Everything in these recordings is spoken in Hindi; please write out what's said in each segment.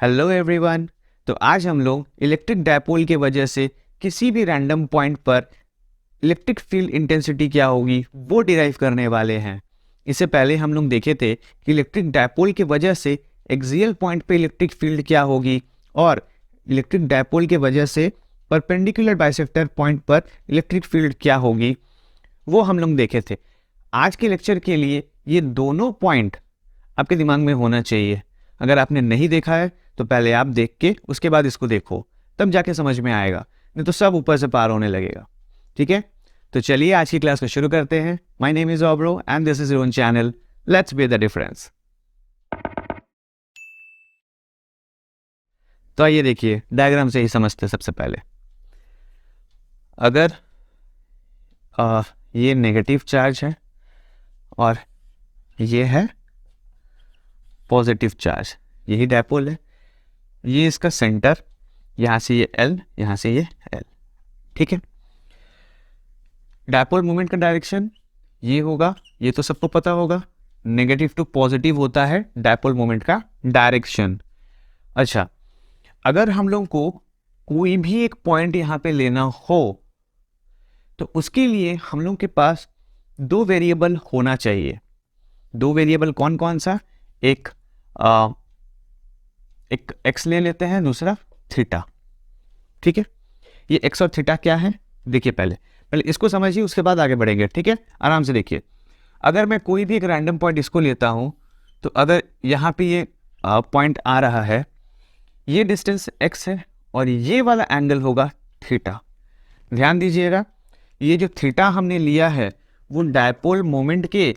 Hello everyone. तो आज हम लोग इलेक्ट्रिक डायपोल की वजह से किसी भी रैंडम पॉइंट पर इलेक्ट्रिक फील्ड इंटेंसिटी क्या होगी वो डिराइव करने वाले हैं। इससे पहले हम लोग देखे थे कि इलेक्ट्रिक डायपोल की वजह से एक्सियल पॉइंट पे इलेक्ट्रिक फील्ड क्या होगी और इलेक्ट्रिक डायपोल की वजह से परपेंडिकुलर बाइसेक्टर पॉइंट पर इलेक्ट्रिक फील्ड क्या होगी वो हम लोग देखे थे। आज के लेक्चर के लिए ये दोनों पॉइंट आपके दिमाग में होना चाहिए। अगर आपने नहीं देखा है तो पहले आप देख के उसके बाद इसको देखो, तब जाके समझ में आएगा, नहीं तो सब ऊपर से पार होने लगेगा। ठीक है, तो चलिए आज की क्लास को शुरू करते हैं। माय नेम इज ऑब्रो and this is your own channel, let's be the difference. तो आइए देखिए, डायग्राम से ही समझते हैं। सबसे पहले अगर ये नेगेटिव चार्ज है और ये है पॉजिटिव चार्ज, यही डायपोल है। ये इसका सेंटर, यहां से ये L, यहां से ये L। ठीक है, डायपोल मोमेंट का डायरेक्शन ये होगा, ये तो सबको पता होगा। नेगेटिव टू पॉजिटिव होता है डायपोल मोमेंट का डायरेक्शन। अच्छा, अगर हम लोग को कोई भी एक पॉइंट यहां पे लेना हो तो उसके लिए हम लोग के पास दो वेरिएबल होना चाहिए। दो वेरिएबल कौन कौन सा? एक x ले लेते हैं, दूसरा थीटा। ठीक है, ये x और थीटा क्या है देखिए। पहले इसको समझिए, उसके बाद आगे बढ़ेंगे। ठीक है, आराम से देखिए। अगर मैं कोई भी एक रैंडम पॉइंट इसको लेता हूं तो अगर यहाँ पे ये पॉइंट आ रहा है, ये डिस्टेंस x है और ये वाला एंगल होगा थीटा। ध्यान दीजिएगा, ये जो थीटा हमने लिया है वो डायपोल मोमेंट के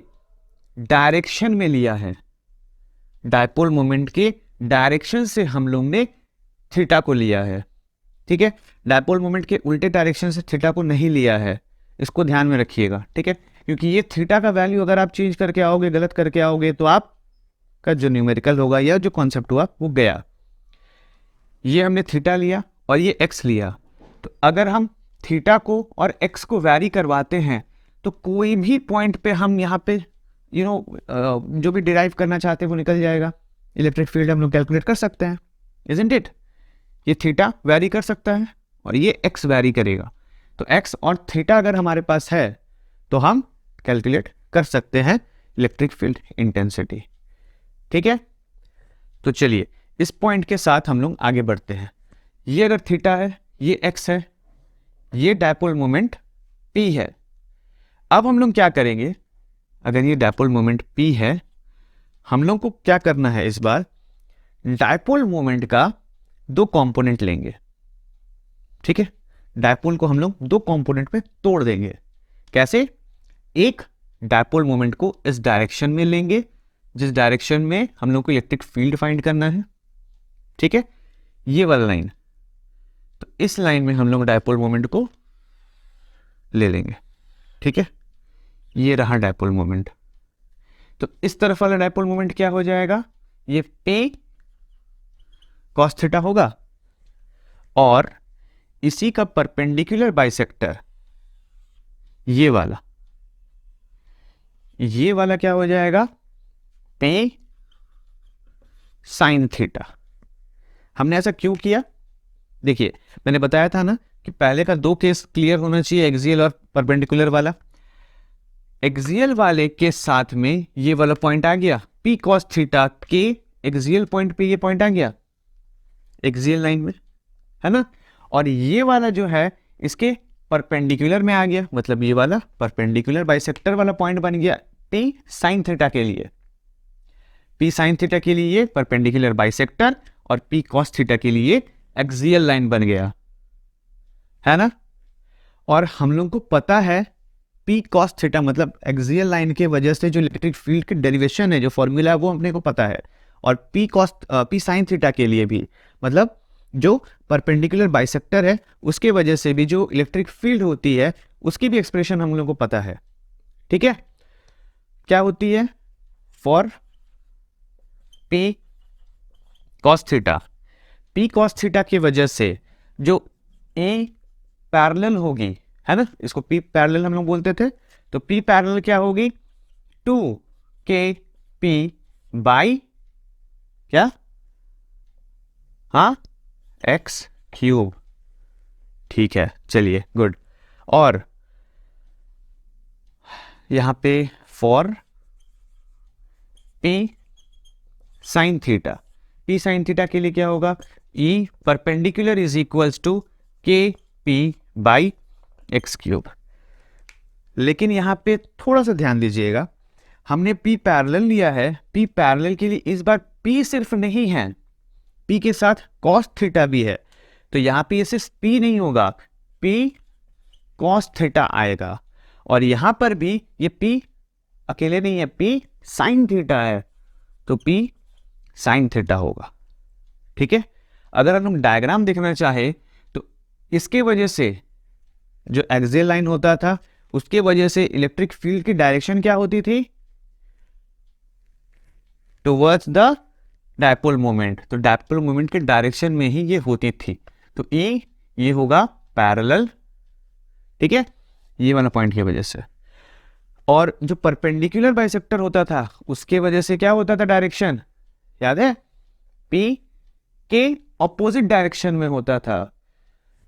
डायरेक्शन में लिया है। डायपोल मोमेंट के डायरेक्शन से हम लोग ने थीटा को लिया है। ठीक है, डायपोल मोमेंट के उल्टे डायरेक्शन से थीटा को नहीं लिया है, इसको ध्यान में रखिएगा। ठीक है, क्योंकि ये थीटा का वैल्यू अगर आप चेंज करके आओगे, गलत करके आओगे, तो आपका जो न्यूमेरिकल होगा या जो कॉन्सेप्ट हुआ वो गया। ये हमने थीटा लिया और ये एक्स लिया, तो अगर हम थीटा को और एक्स को वैरी करवाते हैं तो कोई भी पॉइंट पे हम यहाँ पे जो भी डिराइव करना चाहते हैं वो निकल जाएगा। इलेक्ट्रिक फील्ड हम लोग कैलकुलेट कर सकते हैं, इजंट इट? ये थीटा वैरी कर सकता है और ये एक्स वैरी करेगा। तो एक्स और थीटा अगर हमारे पास है तो हम कैलकुलेट कर सकते हैं इलेक्ट्रिक फील्ड इंटेंसिटी। ठीक है, तो चलिए इस पॉइंट के साथ हम लोग आगे बढ़ते हैं। ये अगर थीटा है, ये एक्स है, ये डायपोल मोमेंट P है। अब हम लोग क्या करेंगे, अगर ये डायपोल मोमेंट P है, हम लोग को क्या करना है इस बार, डायपोल मोमेंट का दो कंपोनेंट लेंगे। ठीक है, डायपोल को हम लोग दो कंपोनेंट में तोड़ देंगे। कैसे? एक डायपोल मोमेंट को इस डायरेक्शन में लेंगे जिस डायरेक्शन में हम लोग को इलेक्ट्रिक फील्ड फाइंड करना है। ठीक है, ये वाला लाइन, तो इस लाइन में हम लोग डायपोल मोमेंट को ले लेंगे। ठीक है, ये रहा डायपोल मोमेंट। तो इस तरफ वाला डायपोल मोमेंट क्या हो जाएगा, ये P cos थीटा होगा और इसी का परपेंडिकुलर बाइसेक्टर ये वाला क्या हो जाएगा, P sin थीटा। हमने ऐसा क्यों किया? देखिए, मैंने बताया था ना कि पहले का दो केस क्लियर होना चाहिए, एक्सियल और परपेंडिकुलर वाला। एक्सियल वाले के साथ में ये वाला पॉइंट आ गया, P cos थीटा के एक्सियल पॉइंट पे ये पॉइंट आ गया एक्सियल लाइन में, है ना। और ये वाला जो है इसके परपेंडिकुलर में आ गया, मतलब ये वाला परपेंडिकुलर बाइसेक्टर वाला पॉइंट बन गया P sin थीटा के लिए। P sin थीटा के लिए परपेंडिकुलर बाइसेक्टर और P cos थीटा के लिए एक्सियल लाइन बन गया, है ना। और हम लोग को पता है P cos थीटा मतलब एक्सियल लाइन के वजह से जो इलेक्ट्रिक फील्ड की डेरिवेशन है, जो फॉर्मूला है, वो अपने को पता है। और P sin थीटा के लिए भी, मतलब जो परपेंडिकुलर बाइसेक्टर है उसके वजह से भी जो इलेक्ट्रिक फील्ड होती है उसकी भी एक्सप्रेशन हम लोग को पता है। ठीक है, क्या होती है, for P cos theta, P cos theta की वजह से जो A पैरेलल होगी, है ना, इसको P पैरेलल हम लोग बोलते थे, तो P पैरेलल क्या होगी, 2KP बाई क्या हाँ एक्स क्यूब, ठीक है चलिए गुड। और यहाँ पे for P sine theta, P sine theta के लिए क्या होगा, E perpendicular is equals to K P by x cube. लेकिन यहाँ पे थोड़ा सा ध्यान दीजिएगा, हमने पी पैरेलल लिया है, पी पैरेलल के लिए इस बार पी सिर्फ नहीं है, पी के साथ कॉस थीटा भी है, तो यहाँ पे सिर्फ पी नहीं होगा, पी कॉस थीटा आएगा। और यहाँ पर भी ये पी अकेले नहीं है, पी साइन थीटा है, तो पी साइन थीटा होगा। ठीक है, अगर हम डायग्राम देखना चाहे तो इसके वजह से जो एक्सियल लाइन होता था उसके वजह से इलेक्ट्रिक फील्ड की डायरेक्शन क्या होती थी, टुवर्ड्स द डायपोल मोमेंट, तो डायपोल मोमेंट के डायरेक्शन में ही ये होती थी। तो ये होगा पैरेलल, ठीक है, ये वाला पॉइंट की वजह से। और जो परपेंडिकुलर बाइसेक्टर होता था उसके वजह से क्या होता था डायरेक्शन, याद है, पी के ऑपोजिट डायरेक्शन में होता था।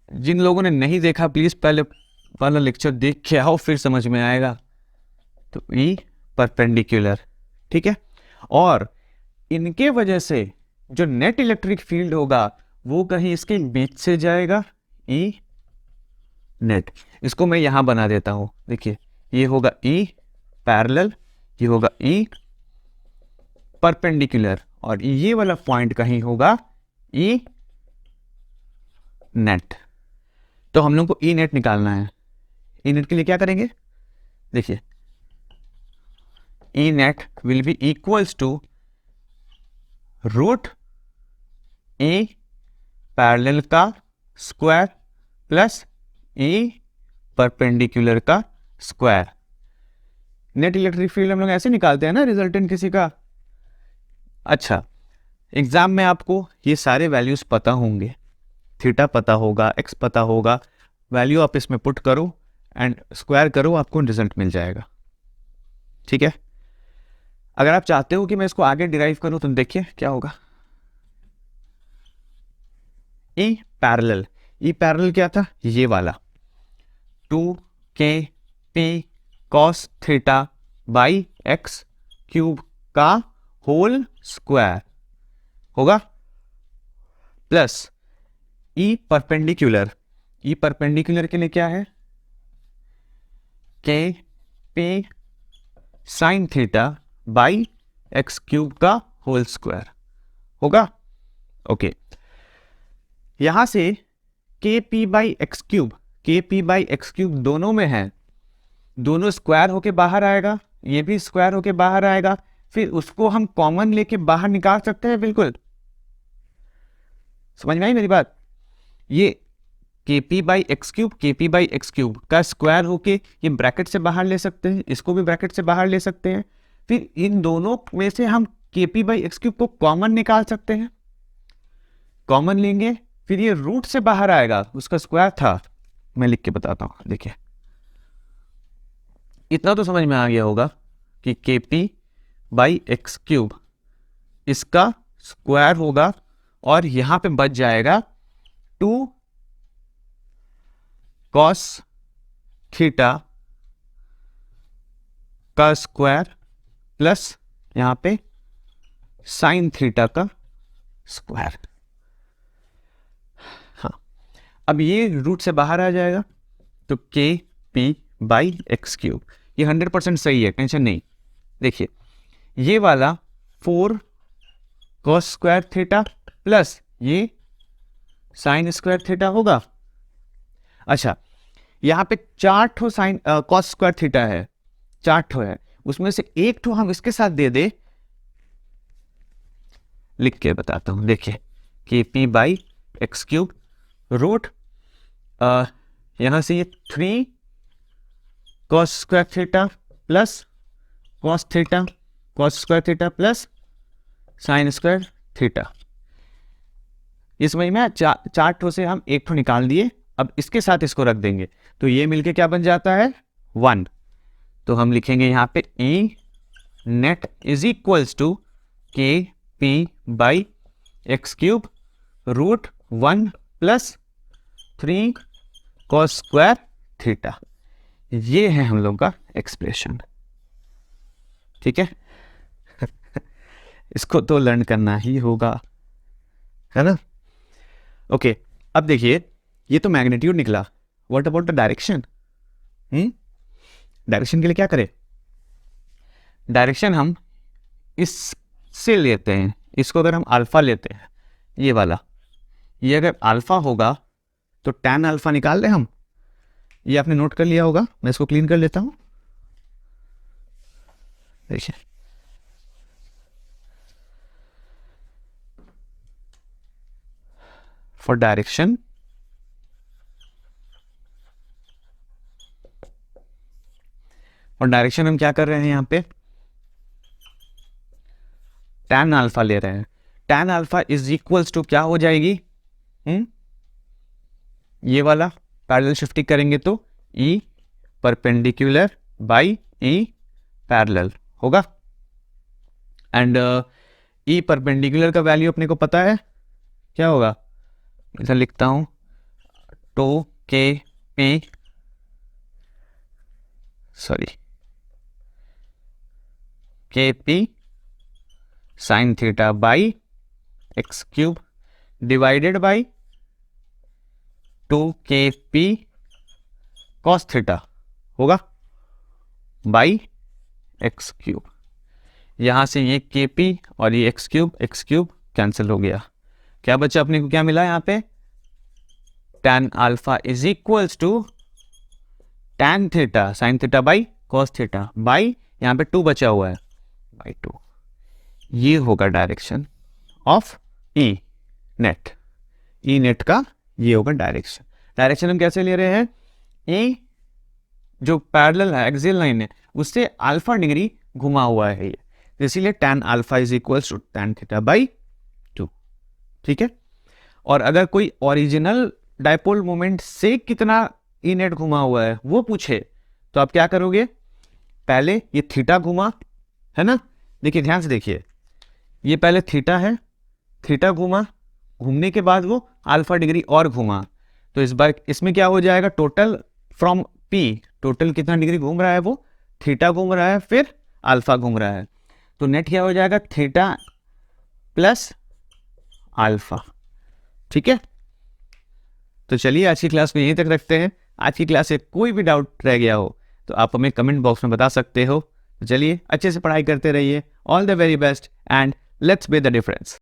जिन लोगों ने नहीं देखा प्लीज पहले वाला लेक्चर देख के आओ, फिर समझ में आएगा। तो ई परपेंडिकुलर, ठीक है, और इनके वजह से जो नेट इलेक्ट्रिक फील्ड होगा वो कहीं इसके बीच से जाएगा, ई नेट। इसको मैं यहां बना देता हूं, देखिए ये होगा ई पैरेलल, ये होगा ई परपेंडिकुलर, और ये वाला पॉइंट कहीं होगा ई नेट। तो हम लोग को ई नेट निकालना है। ई नेट के लिए क्या करेंगे, देखिए E net will be equals to root A parallel का स्क्वायर प्लस ए परपेंडिकुलर का स्क्वायर। नेट इलेक्ट्रिक फील्ड हम लोग ऐसे निकालते हैं ना रिजल्टेंट किसी का। अच्छा, एग्जाम में आपको ये सारे वैल्यूज पता होंगे, थीटा पता होगा, एक्स पता होगा, वैल्यू आप इसमें पुट करो एंड स्क्वायर करो, आपको रिजल्ट मिल जाएगा। ठीक है, अगर आप चाहते हो कि मैं इसको आगे डिराइव करूं तो देखिए क्या होगा। ई पैरेलल, ई पैरेलल क्या था, ये वाला 2k p cos theta by x cube का होल स्क्वायर होगा, plus E perpendicular, E perpendicular के लिए क्या है, के पे sign theta by x cube का होल स्क्वायर होगा। ओके, यहां से के पी बाई एक्स क्यूब, के पी बाई एक्स क्यूब दोनों में है, दोनों स्क्वायर होके बाहर आएगा, ये भी स्क्वायर होके बाहर आएगा, फिर उसको हम कॉमन लेके बाहर निकाल सकते हैं। बिल्कुल समझ में आई मेरी बात। ये के पी बाई एक्स क्यूब, के पी बाई एक्स क्यूब का स्क्वायर होके ये ब्रैकेट से बाहर ले सकते हैं, इसको भी ब्रैकेट से बाहर ले सकते हैं, फिर इन दोनों में से हम के पी बाई एक्स क्यूब को कॉमन निकाल सकते हैं। कॉमन लेंगे फिर ये रूट से बाहर आएगा, उसका स्क्वायर था, मैं लिख के बताता हूं। देखिए इतना तो समझ में आ गया होगा कि के पी बाई एक्स क्यूब इसका स्क्वायर होगा और यहां पे बच जाएगा 2 cos थीटा का स्क्वायर प्लस यहां पे साइन थीटा का स्क्वायर। हाँ, अब ये रूट से बाहर आ जाएगा तो के पी बाई एक्स क्यूब, ये 100% सही है, टेंशन नहीं। देखिए ये वाला 4 cos स्क्वायर थीटा प्लस ये साइन स्क्वायर थीटा होगा। अच्छा, यहां पे 4 ठो साइन cos स्क्वायर थीटा है, 4 ठो है, उसमें से एक ठो हम इसके साथ दे दे, लिख के बताता हूं। देखिए K P by x cube root यहां से ये 3 cos square theta plus cos theta, cos square theta plus sine square theta. इस वही में 4 ठो से हम एक ठो निकाल दिए, अब इसके साथ इसको रख देंगे तो ये मिलके क्या बन जाता है 1। तो हम लिखेंगे यहां पे E net is equals to K P by x cube √1 + 3 cos square theta. ये है हम लोग का एक्सप्रेशन, ठीक है। इसको तो लर्न करना ही होगा, है ना। ओके, अब देखिए ये तो मैग्नीट्यूड निकला, what about the direction. Direction के लिए क्या करें, डायरेक्शन हम इससे लेते हैं, इसको अगर हम अल्फा लेते हैं, ये वाला, ये अगर अल्फा होगा तो tan अल्फा निकाल लें हम। ये आपने नोट कर लिया होगा, मैं इसको क्लीन कर लेता हूं। देखिए फॉर डायरेक्शन हम क्या कर रहे हैं, यहाँ पे tan अल्फा ले रहे हैं। tan alpha is equals to क्या हो जाएगी, ये वाला पैरेलल शिफ्टिंग करेंगे तो E perpendicular by E parallel होगा। एंड E परपेंडिकुलर का वैल्यू अपने को पता है क्या होगा, इधर लिखता हूं, 2kp sign theta by x³ divided by 2kp cos theta होगा बाई x³। यहां से ये kp और ये x³ कैंसिल हो गया, क्या बचा अपने को, क्या मिला यहाँ पे, tan alpha is equals to tan theta sine theta by cos theta by, यहाँ पे 2 बचा हुआ है, बाई 2। ये होगा डायरेक्शन ऑफ E नेट का, ये होगा डायरेक्शन। डायरेक्शन हम कैसे ले रहे हैं, ए जो पैरेलल है, एक्सियल लाइन है, उससे अल्फा डिग्री घुमा हुआ है ये, इसीलिए tan alpha is equals to tan theta by 2, ठीक है। और अगर कोई ओरिजिनल डायपोल मोमेंट से कितना ई नेट घुमा हुआ है वो पूछे तो आप क्या करोगे, पहले ये थीटा घुमा, है ना। देखिए ध्यान से देखिए, ये पहले थीटा है, थीटा घुमा, घूमने के बाद वो अल्फा डिग्री और घुमा, तो इस बार इसमें क्या हो जाएगा, टोटल फ्रॉम P, टोटल कितना डिग्री घूम रहा है, वो थीटा घूम रहा है फिर अल्फा घूम रहा है, तो नेट क्या हो जाएगा, थीटा प्लस अल्फा, ठीक है। तो चलिए आज की क्लास में यहीं तक रखते हैं। आज की क्लास से कोई भी डाउट रह गया हो तो आप हमें कमेंट बॉक्स में बता सकते हो। चलिए अच्छे से पढ़ाई करते रहिए, all the very best and let's be the difference.